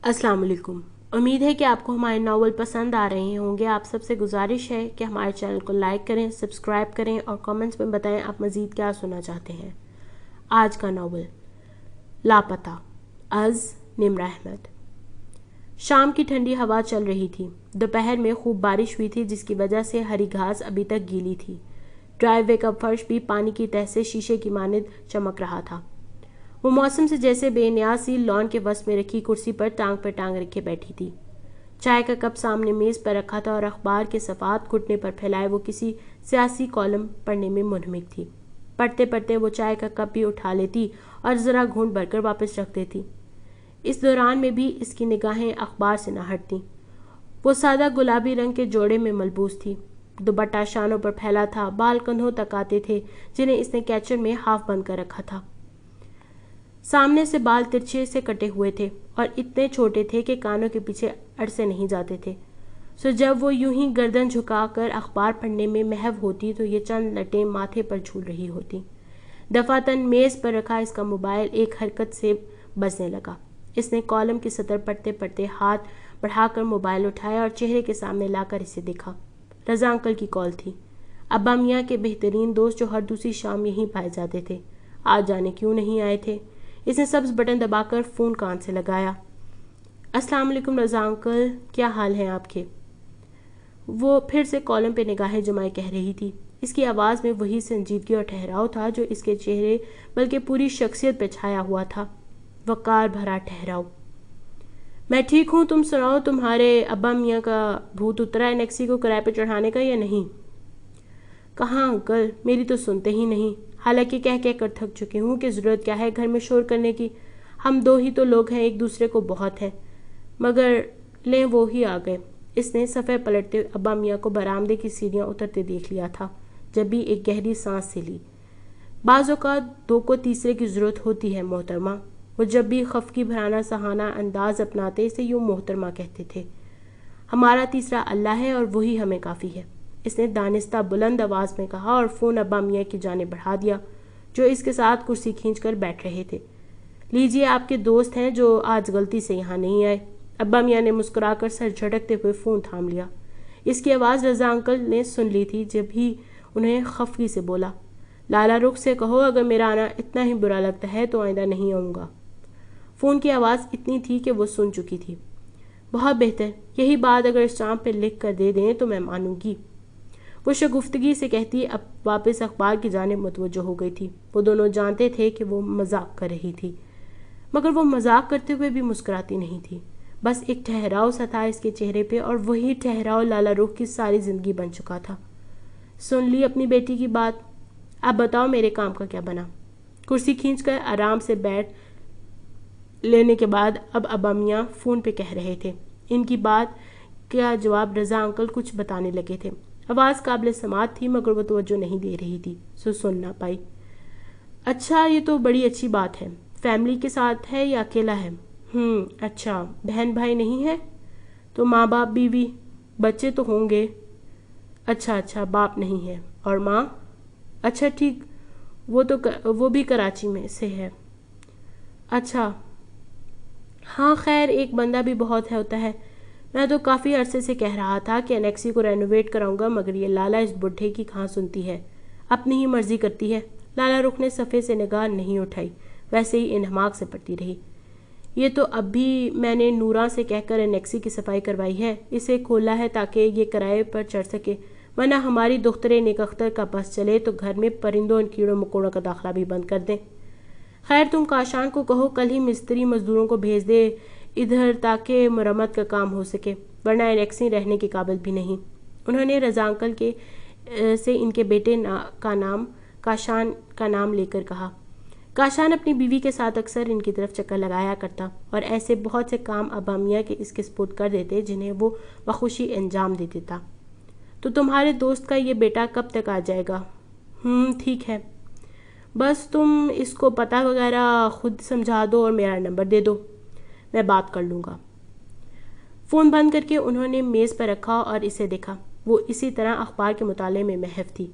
अस्सलाम वालेकुम। उम्मीद है कि आपको हमारे नावल पसंद आ रहे होंगे। आप सबसे गुजारिश है कि हमारे चैनल को लाइक करें, सब्सक्राइब करें और कमेंट्स में बताएं आप मज़ीद क्या सुनना चाहते हैं। आज का नावल लापता अज़ निम्रा अहमद। शाम की ठंडी हवा चल रही थी। दोपहर में खूब बारिश हुई थी जिसकी वजह से हरी घास अभी तक गीली थी। ड्राइववे का फर्श भी पानी की तह से शीशे की मानिंद चमक रहा था। वो मौसम से जैसे बेनियाज सी लॉन के वस में रखी कुर्सी पर टांग रखे बैठी थी। चाय का कप सामने मेज पर रखा था और अखबार के सफ़ात घुटने पर फैलाए वो किसी सियासी कॉलम पढ़ने में मुनहमिक थी। पढ़ते पढ़ते वो चाय का कप भी उठा लेती और ज़रा घूंट भरकर वापस रख देती। इस दौरान में भी इसकी निगाहें अखबार से न हटतीं। वो सादा गुलाबी रंग के जोड़े में मलबूस थी। दुपट्टा शानों पर फैला था, बाल कंधों तक आते थे जिन्हें इसने कैचर में हाफ बंद कर रखा था। सामने से बाल तिरछे से कटे हुए थे और इतने छोटे थे कि कानों के पीछे अड़से नहीं जाते थे। सो जब वो यूं ही गर्दन झुकाकर अखबार पढ़ने में महव होती तो ये चंद लटें माथे पर झूल रही होती। दफातन मेज़ पर रखा इसका मोबाइल एक हरकत से बजने लगा। इसने कॉलम की सतर पढ़ते पढ़ते हाथ बढ़ाकर मोबाइल उठाया और चेहरे के सामने लाकर इसे देखा। रज़ा अंकल की कॉल थी। अब्बा मियाँ के बेहतरीन दोस्त जो हर दूसरी शाम यहीं पाए जाते थे, आज जाने क्यों नहीं आए थे। इसने सब्ज़ बटन दबाकर फ़ोन कान से लगाया। अस्सलाम वालेकुम रज़ा अंकल, क्या हाल हैं आपके? वो फिर से कॉलम पे निगाहें जमाए कह रही थी। इसकी आवाज़ में वही संजीदगी और ठहराव था जो इसके चेहरे बल्कि पूरी शख्सियत पे छाया हुआ था। वक़ार भरा ठहराव। मैं ठीक हूँ, तुम सुनाओ, तुम्हारे अब्बा मियाँ का भूत उतरा है नेक्सी को किराए पे चढ़ाने का या नहीं? कहाँ अंकल, मेरी तो सुनते ही नहीं। हालांकि कह कह कर थक चुकी हूँ कि ज़रूरत क्या है घर में शोर करने की। हम दो ही तो लोग हैं, एक दूसरे को बहुत है। मगर लें वो ही आ गए। इसने सफ़े पलटते अब्बा मियाँ को बरामदे की सीढ़ियाँ उतरते देख लिया था। जब भी एक गहरी सांस से ली। बाज़ औक़ात दो को तीसरे की ज़रूरत होती है मोहतरमा। वो जब भी खफकी भराना सहाना अंदाज अपनाते इसे यूँ मोहतरमा कहते थे। हमारा तीसरा अल्लाह है और वही हमें काफ़ी है, इसने दानिस्ता बुलंद आवाज़ में कहा और फ़ोन अब्बा मियाँ की जाने बढ़ा दिया जो इसके साथ कुर्सी खींचकर बैठ रहे थे। लीजिए, आपके दोस्त हैं जो आज गलती से यहाँ नहीं आए। अब्बा मियाँ ने मुस्कुराकर सर झटकते हुए फ़ोन थाम लिया। इसकी आवाज़ रज़ा अंकल ने सुन ली थी जब ही उन्हें खफगी से बोला, लाला रुख से कहो अगर मेरा आना इतना ही बुरा लगता है तो आइंदा नहीं आऊँगा। फ़ोन की आवाज़ इतनी थी कि वो सुन चुकी थी। बहुत बेहतर, यही बात अगर स्टाम्प पर लिख कर दे दें तो मैं मानूंगी। वो शगुफ्तगी से कहती अब वापस अखबार की जानिब मुतवज्जो हो गई थी। वो दोनों जानते थे कि वो मजाक कर रही थी, मगर वो मजाक करते हुए भी मुस्कुराती नहीं थी। बस एक ठहराव सा था इसके चेहरे पे और वही ठहराव लाला रुख की सारी ज़िंदगी बन चुका था। सुन ली अपनी बेटी की बात, अब बताओ मेरे काम का क्या बना? कुर्सी खींचकर आराम से बैठ लेने के बाद अब अब्बा मियाँ फ़ोन पे कह रहे थे। इनकी बात का जवाब रज़ा अंकल कुछ बताने लगे थे। आवाज़ काबिल समात थी मगर वो तवज्जो नहीं दे रही थी, सो सुन ना पाई। अच्छा, ये तो बड़ी अच्छी बात है। फैमिली के साथ है या अकेला है? अच्छा, बहन भाई नहीं है? तो माँ बाप बीवी बच्चे तो होंगे। अच्छा, बाप नहीं है। और माँ? अच्छा ठीक, वो भी कराची में से है। अच्छा हाँ, खैर एक बंदा भी बहुत है होता है। मैं तो काफ़ी अरसे से कह रहा था कि एनेक्सी को रेनोवेट कराऊंगा मगर ये लाला इस बुढ़े की कहाँ सुनती है, अपनी ही मर्जी करती है। लाला रुख ने सफ़े से निगाह नहीं उठाई, वैसे ही इन्हमाक से पड़ती रही। ये तो अब भी मैंने नूरा से कहकर एनेक्सी की सफाई करवाई है, इसे खोला है ताकि ये किराए पर चढ़ सके, वरना हमारी दुख्तरे नेक अख्तर का बस चले तो घर में परिंदों कीड़ों मकोड़ों का दाखिला भी बंद कर दें। खैर तुम काशान को कहो कल ही मिस्त्री मजदूरों को भेज दे इधर ताकि मरम्मत का काम हो सके, वरना एनेक्सी रहने के काबिल भी नहीं। उन्होंने रज़ा अंकल के से इनके बेटे का नाम काशान का नाम लेकर कहा। काशान अपनी बीवी के साथ अक्सर इनकी तरफ चक्कर लगाया करता और ऐसे बहुत से काम अब्बा मियाँ के इसके सपुर्द कर देते जिन्हें वो बखुशी अंजाम दे देता। तो तुम्हारे दोस्त का ये बेटा कब तक आ जाएगा? ठीक है, बस तुम इसको पता वगैरह खुद समझा दो और मेरा नंबर दे दो, मैं बात कर लूँगा। फ़ोन बंद करके उन्होंने मेज़ पर रखा और इसे देखा। वो इसी तरह अखबार के मुताले में महव थी।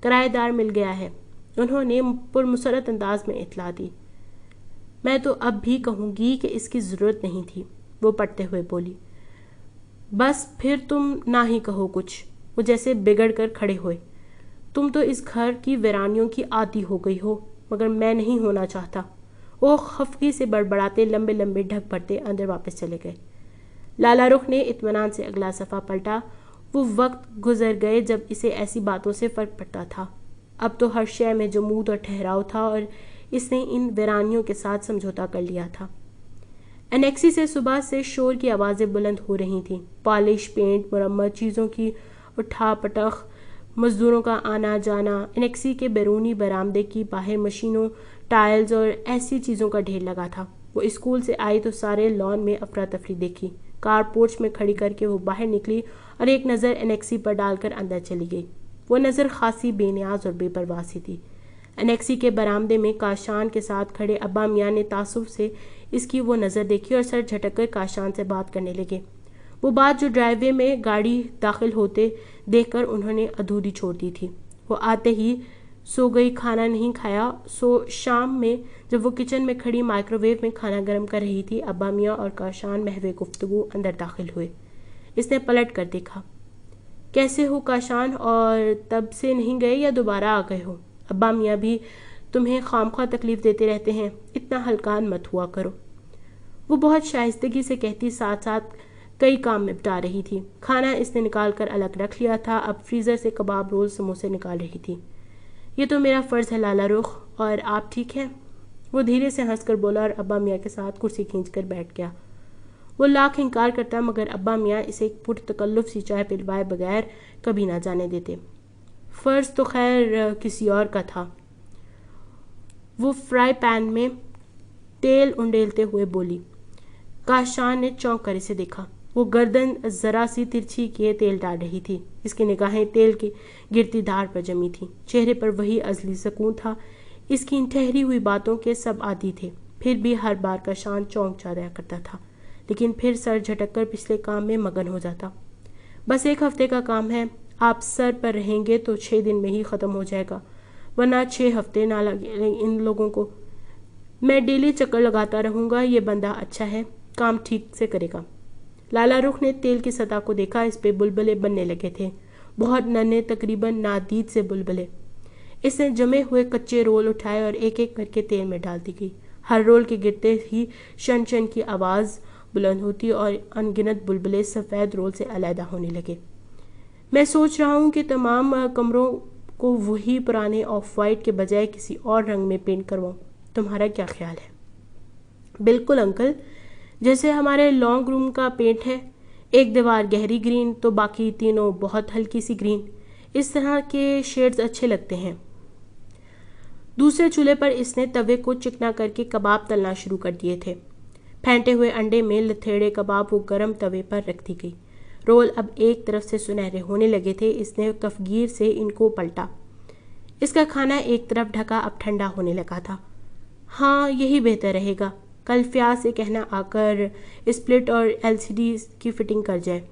किराएदार मिल गया है, उन्होंने पुरमुसरत अंदाज में इतला दी। मैं तो अब भी कहूँगी कि इसकी ज़रूरत नहीं थी। वो पढ़ते हुए बोली। बस फिर तुम ना ही कहो कुछ। वो जैसे बिगड़ कर खड़े हुए। तुम तो इस घर की वीरानियों की आदी हो गई हो, मगर मैं नहीं होना चाहता। वो खफगी से बड़बड़ाते लंबे लंबे ढक भरते अंदर वापस चले गए। लाला रुख ने इत्मीनान से अगला सफ़ा पलटा। वो वक्त गुजर गए जब इसे ऐसी बातों से फ़र्क पड़ता था। अब तो हर शय में जमूद और ठहराव था और इसने इन वीरानियों के साथ समझौता कर लिया था। एनेक्सी से सुबह से शोर की आवाज़ें बुलंद हो रही थीं। पॉलिश, पेंट, मुरम्मत, चीज़ों की उठा पटख, मज़दूरों का आना जाना। एनेक्सी के बैरूनी बरामदे की बाहर मशीनों, टाइल्स और ऐसी चीज़ों का ढेर लगा था। वो स्कूल से आई तो सारे लॉन में अफरा तफरी देखी। कार पोर्च में खड़ी करके वो बाहर निकली और एक नज़र एनेक्सी पर डालकर अंदर चली गई। वो नज़र खासी बेनियाज और बेपरवाह सी थी। एनेक्सी के बरामदे में काशान के साथ खड़े अब्बा मियाँ ने तासुफ से इसकी वो नज़र देखी और सर झटक कर काशान से बात करने लगे। वो बात जो ड्राइववे में गाड़ी दाखिल होते देखकर उन्होंने अधूरी छोड़ दी थी। वो आते ही सो गई, खाना नहीं खाया। शाम में जब वो किचन में खड़ी माइक्रोवेव में खाना गर्म कर रही थी, अब्बा मियाँ और काशान महवे गुफ्तगू अंदर दाखिल हुए। इसने पलट कर देखा। कैसे हो काशान, और तब से नहीं गए या दोबारा आ गए हो? अब्बा मियाँ भी तुम्हें खामख्वाह तकलीफ़ देते रहते हैं, इतना हल्कान मत हुआ करो। वो बहुत शाइस्तगी से कहती, साथ साथ कई काम निपटा रही थी। खाना इसने निकाल कर अलग रख लिया था। अब फ्रीज़र से कबाब, रोल, समोसे निकाल रही थी। ये तो मेरा फ़र्ज़ है लाला रुख, और आप ठीक हैं? वो धीरे से हंसकर बोला और अब्बा मियाँ के साथ कुर्सी खींचकर बैठ गया। वो लाख इनकार करता मगर अब्बा मियाँ इसे एक पुरतकल्लुफ़ सी चाय पिलवाए बगैर कभी ना जाने देते। फ़र्ज़ तो खैर किसी और का था। वो फ्राई पैन में तेल उंडेलते हुए बोली। काशान ने चौंक कर इसे देखा। वो गर्दन ज़रा सी तिरछी किए तेल डाल रही थी। इसकी निगाहें तेल की गिरती धार पर जमी थीं। चेहरे पर वही अज़ली सुकून था। इसकी इन ठहरी हुई बातों के सब आदी थे। फिर भी हर बार काशान चौंक जाया करता था, लेकिन फिर सर झटक कर पिछले काम में मगन हो जाता। बस 1 हफ्ते का काम है। आप सर पर रहेंगे तो 6 दिन में ही ख़त्म हो जाएगा, वरना 6 हफ्ते ना लगे इन लोगों को। मैं डेली चक्कर लगाता रहूँगा। ये बंदा अच्छा है, काम ठीक से करेगा। लाला रुख ने तेल की सतह को देखा। इस पे बुलबुले बनने लगे थे, बहुत नन्हे, तकरीबन नादीद से बुलबुले। इसने जमे हुए कच्चे रोल उठाए और एक एक करके तेल में डाल दी गई। हर रोल के गिरते ही शन शन की आवाज़ बुलंद होती और अनगिनत बुलबुले सफ़ेद रोल से अलहदा होने लगे। मैं सोच रहा हूँ कि तमाम कमरों को वही पुराने ऑफ वाइट के बजाय किसी और रंग में पेंट करवाऊँ। तुम्हारा क्या ख्याल है? बिल्कुल अंकल, जैसे हमारे लॉन्ग रूम का पेंट है, एक दीवार गहरी ग्रीन तो बाकी तीनों बहुत हल्की सी ग्रीन। इस तरह के शेड्स अच्छे लगते हैं। दूसरे चूल्हे पर इसने तवे को चिकना करके कबाब तलना शुरू कर दिए थे। फेंटे हुए अंडे में लथेड़े कबाब वो गर्म तवे पर रख दी गई। रोल अब एक तरफ से सुनहरे होने लगे थे। इसने कफगीर से इनको पलटा। इसका खाना एक तरफ ढका अब ठंडा होने लगा था। हाँ, यही बेहतर रहेगा। कल फ्याज से कहना आकर स्प्लिट और एलसीडी की फिटिंग कर जाए।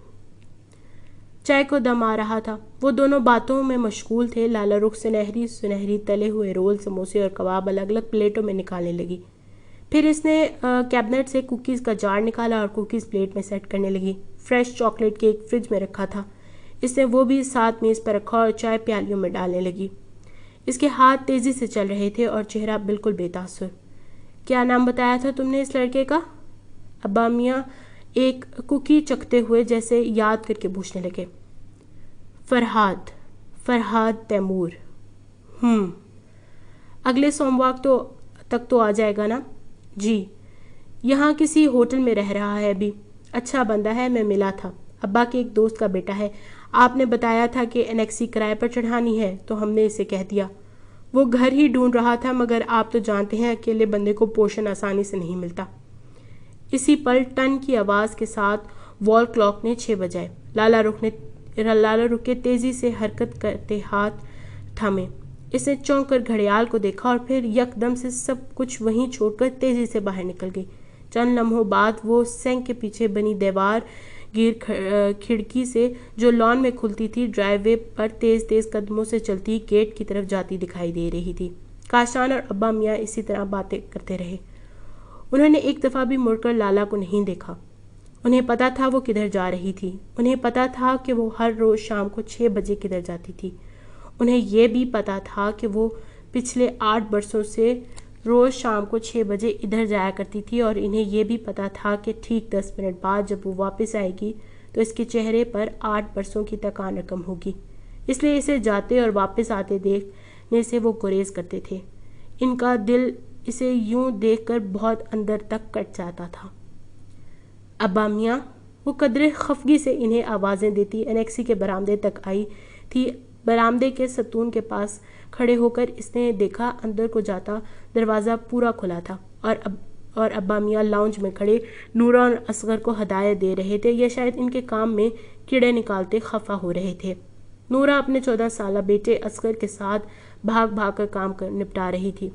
चाय को दम आ रहा था। वो दोनों बातों में मशगूल थे। लाला रुख सुनहरी सुनहरी तले हुए रोल, समोसे और कबाब अलग अलग प्लेटों में निकालने लगी। फिर इसने कैबिनेट से कुकीज़ का जार निकाला और कुकीज़ प्लेट में सेट करने लगी। फ्रेश चॉकलेट केक फ्रिज में रखा था। इसने वो भी साथ मेज़ पर रखा और चाय प्यालियों में डालने लगी। इसके हाथ तेज़ी से चल रहे थे और चेहरा बिल्कुल बेतासुर। क्या नाम बताया था तुमने इस लड़के का? अब्बा मियाँ एक कुकी चखते हुए जैसे याद करके पूछने लगे। फरहाद, फरहाद तैमूर। अगले सोमवार तक तो आ जाएगा ना? जी, यहाँ किसी होटल में रह रहा है अभी। अच्छा बंदा है, मैं मिला था। अब्बा के एक दोस्त का बेटा है। आपने बताया था कि एनेक्सी किराए पर चढ़ानी है तो हमने इसे कह दिया। वो घर ही ढूंढ रहा था, मगर आप तो जानते हैं अकेले बंदे को पोषण आसानी से नहीं मिलता। इसी पल टन की आवाज़ के साथ वॉल क्लॉक ने 6 बजाए। लाला रुख के तेज़ी से हरकत करते हाथ थमे। इसने चौंक कर घड़ियाल को देखा और फिर यकदम से सब कुछ वहीं छोड़कर तेज़ी से बाहर निकल गई। चंद लम्हों बाद वो सेंक के पीछे बनी दीवार गिर खिड़की से जो लॉन में खुलती थी, ड्राइववे पर तेज़ तेज़ कदमों से चलती गेट की तरफ जाती दिखाई दे रही थी। काशान और अब्बा मियाँ इसी तरह बातें करते रहे। उन्होंने एक दफ़ा भी मुड़कर लाला को नहीं देखा। انہیں پتا تھا وہ کدھر جا رہی تھی، انہیں پتا تھا کہ وہ ہر روز شام کو 6 بجے کدھر جاتی تھی، انہیں یہ بھی پتا تھا کہ وہ پچھلے 8 برسوں سے روز شام کو 6 بجے ادھر جایا کرتی تھی، اور انہیں یہ بھی پتا تھا کہ ٹھیک 10 منٹ بعد جب وہ واپس آئے گی تو اس کے چہرے پر 8 برسوں کی تکان رقم ہوگی، اس لیے اسے جاتے اور واپس آتے دیکھنے سے وہ گریز کرتے تھے۔ ان کا دل اسے یوں دیکھ کر بہت اندر تک کٹ جاتا تھا۔ ابا میاں، وہ قدرے خفگی سے انہیں آوازیں دیتی انیکسی کے برآمدے تک آئی تھی۔ برآمدے کے ستون کے پاس کھڑے ہو کر اس نے دیکھا اندر کو جاتا دروازہ پورا کھلا تھا، اور ابا میاں لاؤنج میں کھڑے نورا اور اصغر کو ہدایت دے رہے تھے، یا شاید ان کے کام میں کیڑے نکالتے خفا ہو رہے تھے۔ نورا اپنے 14 سالہ بیٹے اصغر کے ساتھ بھاگ بھاگ کر کام نپٹا رہی تھی۔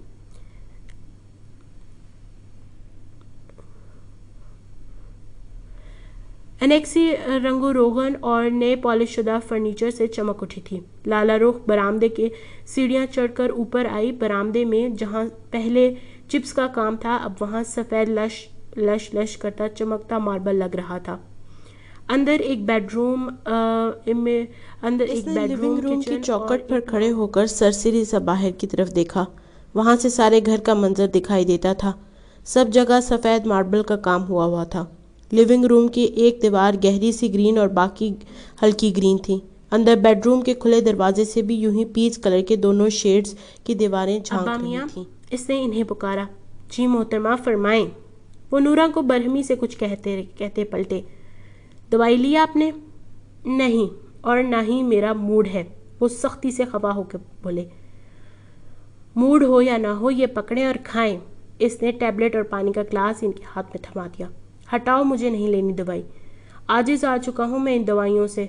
انیکسی رنگ و روغن اور نئے پالش شدہ فرنیچر سے چمک اٹھی تھی۔ لالا رخ برآمدے کے سیڑھیاں چڑھ کر اوپر آئی۔ برآمدے میں جہاں پہلے چپس کا کام تھا، اب وہاں سفید لش کرتا چمکتا ماربل لگ رہا تھا۔ اندر ایک بیڈ روم کی چوکھٹ پر کھڑے ہو کر سرسری سا باہر کی طرف دیکھا۔ وہاں سے سارے گھر کا منظر دکھائی دیتا تھا۔ سب جگہ سفید ماربل کا کام ہوا تھا۔ لیونگ روم کی ایک دیوار گہری سی گرین اور باقی ہلکی گرین تھی۔ اندر بیڈ روم کے کھلے دروازے سے بھی یوں ہی پیچ کلر کے دونوں شیڈز کی دیواریں جھانک رہی تھیں۔ اس نے انہیں پکارا۔ جی محترمہ، فرمائیں۔ وہ نورا کو برہمی سے کچھ کہتے پلٹے۔ دوائی لی آپ نے؟ نہیں، اور نہ ہی میرا موڈ ہے، وہ سختی سے خفا ہو کے بولے۔ موڈ ہو یا نہ ہو، یہ پکڑیں اور کھائیں۔ اس نے ٹیبلٹ اور پانی کا گلاس ان کے ہاتھ میں تھما دیا۔ ہٹاؤ، مجھے نہیں لینی دوائی، عاجز آ چکا ہوں میں ان دوائیوں سے۔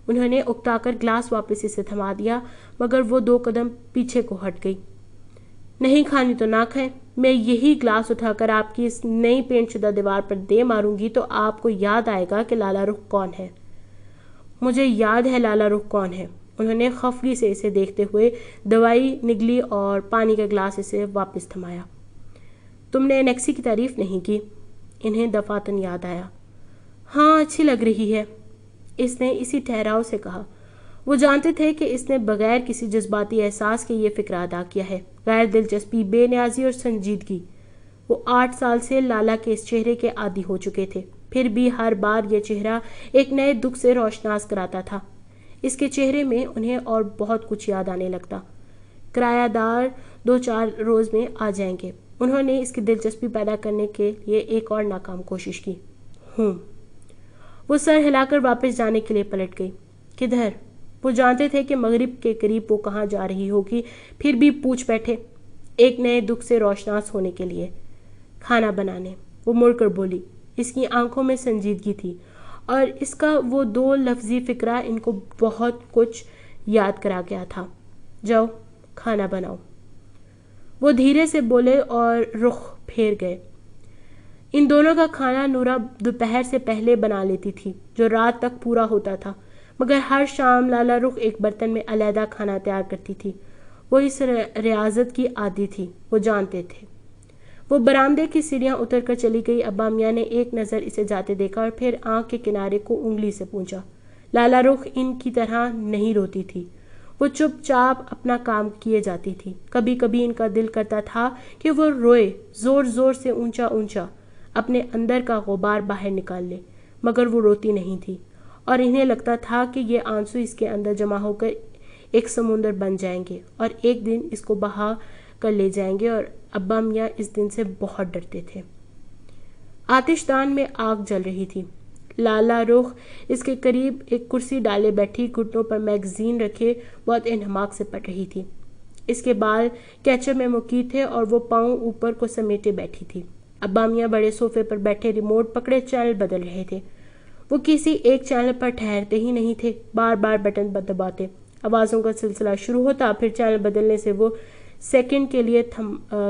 انہوں نے اکتا کر گلاس واپس اسے تھما دیا، مگر وہ 2 قدم پیچھے کو ہٹ گئی۔ نہیں کھانی تو نہ کھائیں، میں یہی گلاس اٹھا کر آپ کی اس نئی پینٹ شدہ دیوار پر دے ماروں گی تو آپ کو یاد آئے گا کہ لالا رخ کون ہے۔ مجھے یاد ہے لالا رخ کون ہے۔ انہوں نے خفگی سے اسے دیکھتے ہوئے دوائی نگلی اور پانی کا گلاس اسے واپس تھمایا۔ تم نے انیکسی کی تعریف نہیں کی، انہیں دفعتاً یاد آیا۔ ہاں، اچھی لگ رہی ہے، اس نے اسی ٹھہراؤ سے کہا۔ وہ جانتے تھے کہ اس نے بغیر کسی جذباتی احساس کے یہ فکر ادا کیا ہے، غیر دلچسپی، بے نیازی اور سنجیدگی۔ وہ 8 سال سے لالا کے اس چہرے کے عادی ہو چکے تھے، پھر بھی ہر بار یہ چہرہ ایک نئے دکھ سے روشناس کراتا تھا۔ اس کے چہرے میں انہیں اور بہت کچھ یاد آنے لگتا۔ کرایہ دار 2-4 روز میں آ جائیں گے۔ انہوں نے اس کی دلچسپی پیدا کرنے کے لیے ایک اور ناکام کوشش کی۔ وہ سر ہلا کر واپس جانے کے لیے پلٹ گئی۔ کدھر؟ وہ جانتے تھے کہ مغرب کے قریب وہ کہاں جا رہی ہوگی، پھر بھی پوچھ بیٹھے، ایک نئے دکھ سے روشناس ہونے کے لیے۔ کھانا بنانے، وہ مڑ کر بولی۔ اس کی آنکھوں میں سنجیدگی تھی، اور اس کا وہ 2 لفظی فقرہ ان کو بہت کچھ یاد کرا گیا تھا۔ جاؤ، کھانا بناؤ۔ وہ دھیرے سے بولے اور رخ پھیر گئے۔ ان دونوں کا کھانا نورا دوپہر سے پہلے بنا لیتی تھی، جو رات تک پورا ہوتا تھا، مگر ہر شام لالا رخ ایک برتن میں علیحدہ کھانا تیار کرتی تھی۔ وہ اس ریاضت کی عادی تھی، وہ جانتے تھے۔ وہ برآمدے کی سیڑھیاں اتر کر چلی گئی۔ ابا میاں نے ایک نظر اسے جاتے دیکھا اور پھر آنکھ کے کنارے کو انگلی سے پونچھا۔ لالا رخ ان کی طرح نہیں روتی تھی، وہ چپ چاپ اپنا کام کیے جاتی تھی۔ کبھی کبھی ان کا دل کرتا تھا کہ وہ روئے، زور زور سے، اونچا اونچا، اپنے اندر کا غبار باہر نکال لے، مگر وہ روتی نہیں تھی، اور انہیں لگتا تھا کہ یہ آنسو اس کے اندر جمع ہو کر ایک سمندر بن جائیں گے اور ایک دن اس کو بہا کر لے جائیں گے، اور ابا میاں اس دن سے بہت ڈرتے تھے۔ آتش دان میں آگ جل رہی تھی۔ لالا رخ اس کے قریب ایک کرسی ڈالے بیٹھی، گھٹنوں پر میگزین رکھے بہت انہماک سے پڑھ رہی تھی۔ اس کے بال کیچپ میں مکی تھے اور وہ پاؤں اوپر کو سمیٹے بیٹھی تھی۔ ابا میاں بڑے صوفے پر بیٹھے ریموٹ پکڑے چینل بدل رہے تھے۔ وہ کسی ایک چینل پر ٹھہرتے ہی نہیں تھے، بار بار بٹن دباتے، آوازوں کا سلسلہ شروع ہوتا، پھر چینل بدلنے سے وہ سیکنڈ کے لیے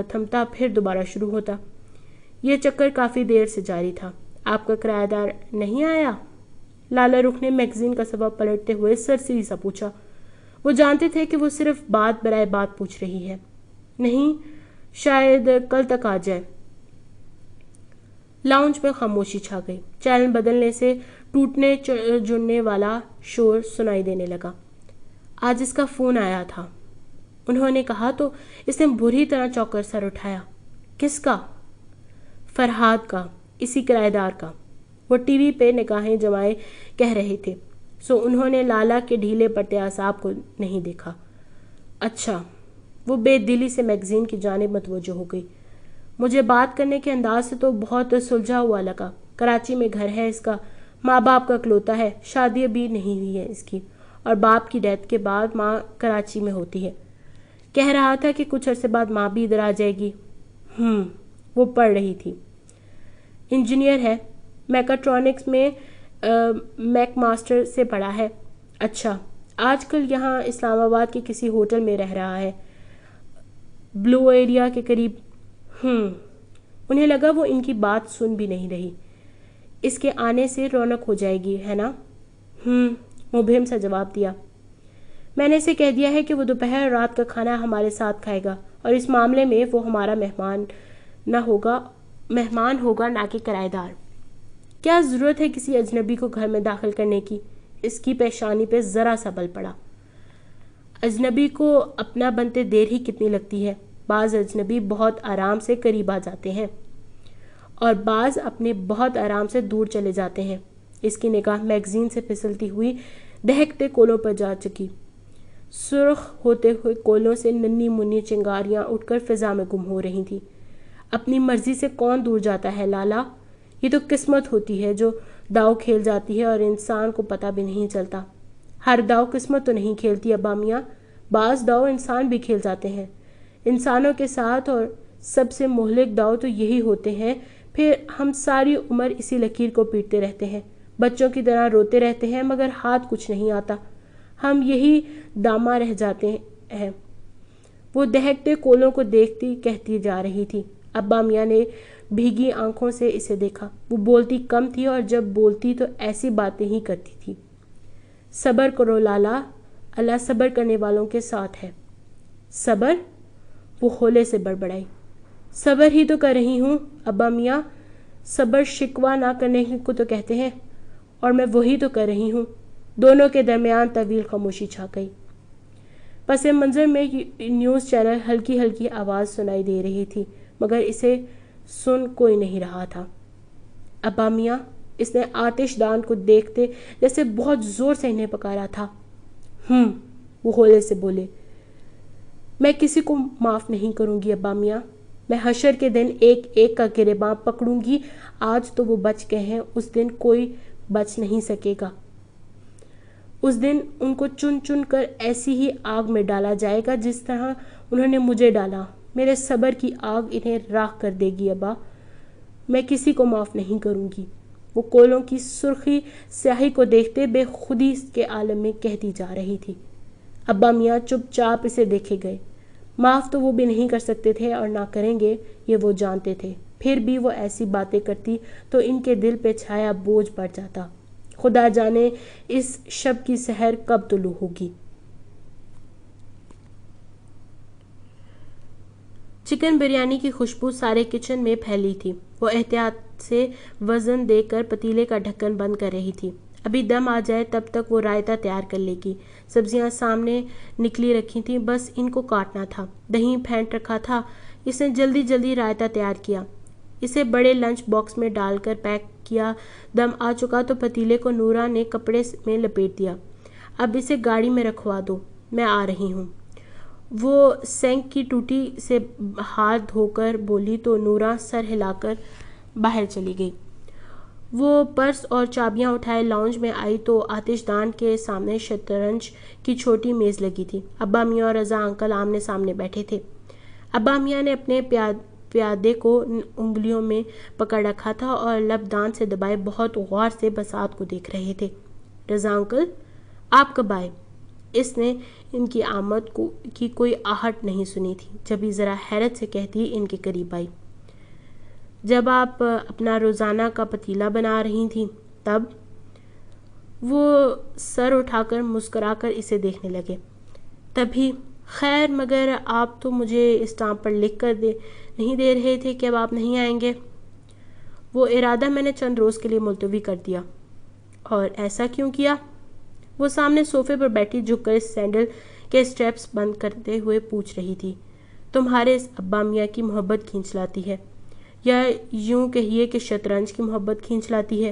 تھمتا، پھر دوبارہ شروع ہوتا۔ یہ چکر کافی دیر سے جاری تھا۔ آپ کا کرایہ دار نہیں آیا؟ لالا رخ نے میگزین کا صفحہ پلٹتے ہوئے سرسری سا پوچھا۔ وہ جانتے تھے کہ وہ صرف بات برائے بات پوچھ رہی ہے۔ نہیں، شاید کل تک آ جائے۔ लाउंज में खामोशी छा गई। चैनल बदलने से टूटने जुड़ने वाला शोर सुनाई देने लगा। आज इसका फोन आया था, उन्होंने कहा तो इसने बुरी तरह चौंकर सर उठाया। किसका? फरहाद का, इसी किराएदार का। वो टीवी पे निगाहें जमाए कह रहे थे, सो उन्होंने लाला के ढीले पड़ते आसाब को नहीं देखा। अच्छा। वो बेदिली से मैगजीन की जानिब मतवज्जो हो गई। मुझे बात करने के अंदाज से तो बहुत सुलझा हुआ लगा। कराची में घर है इसका, माँ बाप का इकलौता है, शादी अभी नहीं हुई है इसकी, और बाप की डेथ के बाद माँ कराची में होती है। कह रहा था कि कुछ अरसे बाद माँ भी इधर आ जाएगी। वो पढ़ रही थी। इंजीनियर है, मैकाट्रॉनिक्स में मैक मास्टर से पढ़ा है। अच्छा, आजकल यहाँ इस्लामाबाद के किसी होटल में रह रहा है, ब्लू एरिया के करीब। उन्हें लगा वो इनकी बात सुन भी नहीं रही। इसके आने से रौनक हो जाएगी, है ना? मुबहिम सा जवाब दिया। मैंने इसे कह दिया है कि वो दोपहर रात का खाना हमारे साथ खाएगा, और इस मामले में वो हमारा मेहमान होगा ना कि किराएदार। क्या ज़रूरत है किसी अजनबी को घर में दाखिल करने की? इसकी पेशानी पे ज़रा सा बल पड़ा। अजनबी को अपना बनते देर ही कितनी लगती है। बाज़ अजनबी बहुत आराम से करीब आ जाते हैं और बाज़ अपने बहुत आराम से दूर चले जाते हैं। इसकी निगाह मैगजीन से फिसलती हुई दहकते कोलों पर जा चुकी। सुर्ख होते हुए कोलों से नन्ही मुन्नी चिंगारियां उठकर फिजा में गुम हो रही थी। अपनी मर्जी से कौन दूर जाता है लाला? ये तो किस्मत होती है जो दाव खेल जाती है और इंसान को पता भी नहीं चलता। हर दाव किस्मत तो नहीं खेलती अब्बा मियाँ, बाज़ दाव इंसान भी खेल जाते हैं इंसानों के साथ, और सबसे मोहलिक दाव तो यही होते हैं। फिर हम सारी उम्र इसी लकीर को पीटते रहते हैं, बच्चों की तरह रोते रहते हैं, मगर हाथ कुछ नहीं आता। हम यही दामा रह जाते हैं। वो दहकते कोलों को देखती कहती जा रही थी। अब्बा मियाँ ने भीगी आंखों से इसे देखा। वो बोलती कम थी और जब बोलती तो ऐसी बातें ही करती थी। सब्र करो लाला, अल्लाह सब्र करने वालों के साथ है। सब्र? वो होले से बड़बड़ाई। सब्र ही तो कर रही हूँ अब्बा मियाँ, सब्र शिकवा ना करने को तो कहते हैं, और मैं वही तो कर रही हूँ। दोनों के दरमियान तवील खामोशी छा गई। पसे मंजर में न्यूज़ चैनल हल्की हल्की आवाज़ सुनाई दे रही थी, मगर इसे सुन कोई नहीं रहा था। अब्बा मियाँ, इसने आतिशदान को देखते जैसे बहुत ज़ोर से इन्हें पकारा था। वो होले से बोले। मैं किसी को माफ़ नहीं करूँगी अब्बा मियाँ। मैं हशर के दिन एक एक का गिरेबां पकड़ूंगी। आज तो वो बच गए हैं, उस दिन कोई बच नहीं सकेगा। उस दिन उनको चुन चुन कर ऐसी ही आग में डाला जाएगा जिस तरह उन्होंने मुझे डाला। मेरे सब्र की आग इन्हें राख कर देगी अब्बा। मैं किसी को माफ़ नहीं करूँगी। वो कोलों की सुर्खी स्याही को देखते बेखुदी के आलम में कहती जा रही थी। अब्बा मियाँ चुपचाप इसे देखे गए। माफ़ तो वो भी नहीं कर सकते थे और ना करेंगे, ये वो जानते थे। फिर भी वो ऐसी बातें करती तो इनके दिल पे छाया बोझ पड़ जाता। खुदा जाने इस शब की सहर कब तुलू होगी। चिकन बिरयानी की खुशबू सारे किचन में फैली थी। वो एहतियात से वज़न देकर पतीले का ढक्कन बंद कर रही थी। अभी दम आ जाए तब तक वो रायता तैयार कर लेगी। सब्जियां सामने निकली रखी थीं, बस इनको काटना था। दही फेंट रखा था। इसने जल्दी जल्दी रायता तैयार किया, इसे बड़े लंच बॉक्स में डालकर पैक किया। दम आ चुका तो पतीले को नूरा ने कपड़े में लपेट दिया। अब इसे गाड़ी में रखवा दो, मैं आ रही हूँ। वो सेंक की टूटी से हाथ धोकर बोली तो नूरा सर हिलाकर बाहर चली गई। वो पर्स और चाबियां उठाए लाउंज में आई तो आतिशदान के सामने शतरंज की छोटी मेज़ लगी थी। अब्बा मियाँ और रज़ा अंकल आमने सामने बैठे थे। अब्बा मियाँ ने अपने प्यादे को उंगलियों में पकड़ रखा था और लब दांत से दबाए बहुत गौर से बसात को देख रहे थे। रज़ा अंकल, आप कब आए? इसने इनकी आमद की कोई आहट नहीं सुनी थी। जब ज़रा हैरत से कहती इनके करीब आई। जब आप अपना रोज़ाना का पतीला बना रही थीं तब। वो सर उठाकर मुस्कुराकर इसे देखने लगे। तभी? खैर, मगर आप तो मुझे स्टाम्प पर लिख कर नहीं दे रहे थे कि अब आप नहीं आएंगे। وہ ارادہ میں نے چند روز کے لیے ملتوی کر دیا۔ اور ایسا کیوں کیا؟ وہ سامنے صوفے پر بیٹھی جھک کر سینڈل کے اسٹیپس بند کرتے ہوئے پوچھ رہی تھی۔ تمہارے اس ابا میاں کی محبت کھینچ لاتی ہے، یا یوں کہیے کہ شطرنج کی محبت کھینچ لاتی ہے۔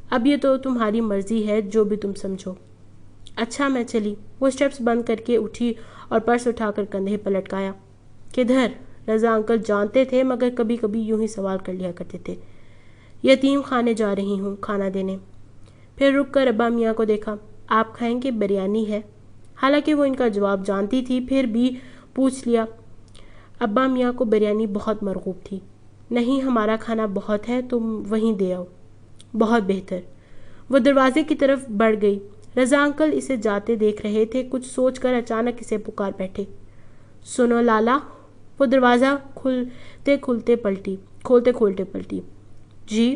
اب یہ تو تمہاری مرضی ہے، جو بھی تم سمجھو۔ اچھا میں چلی۔ وہ اسٹیپس بند کر کے اٹھی اور پرس اٹھا کر کندھے پر لٹکایا۔ کدھر؟ رضا انکل جانتے تھے، مگر کبھی کبھی یوں ہی سوال کر لیا کرتے تھے۔ یتیم خانے جا رہی ہوں کھانا دینے۔ پھر رک کر ابا میاں کو دیکھا۔ آپ کھائیں گے؟ بریانی ہے۔ حالانکہ وہ ان کا جواب جانتی تھی، پھر بھی پوچھ لیا۔ ابا میاں کو بریانی بہت مرغوب تھی۔ نہیں، ہمارا کھانا بہت ہے، تم وہیں دے آؤ۔ بہت بہتر۔ وہ دروازے کی طرف بڑھ گئی۔ رضا انکل اسے جاتے دیکھ رہے تھے، کچھ سوچ کر اچانک اسے پکار بیٹھے۔ سنو لالا۔ وہ دروازہ کھولتے کھولتے پلٹی۔ جی؟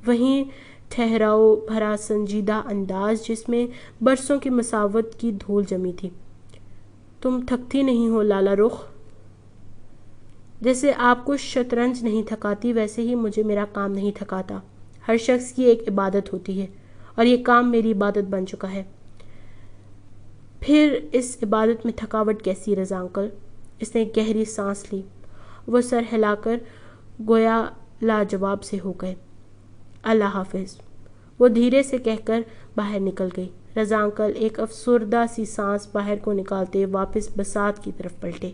وہیں ٹھہراؤ بھرا سنجیدہ انداز جس میں برسوں کی مساوت کی دھول جمی تھی۔ تم تھکتی نہیں ہو لالا رخ؟ جیسے آپ کو شطرنج نہیں تھکاتی، ویسے ہی مجھے میرا کام نہیں تھکاتا۔ ہر شخص کی ایک عبادت ہوتی ہے، اور یہ کام میری عبادت بن چکا ہے۔ پھر اس عبادت میں تھکاوٹ کیسی رضا انکل؟ اس نے گہری سانس لی۔ وہ سر ہلا کر گویا لاجواب سے ہو گئے۔ اللہ حافظ، وہ دھیرے سے کہہ کر باہر نکل گئی۔ رضا انکل ایک افسردہ سی سانس باہر کو نکالتے واپس بساط کی طرف پلٹے۔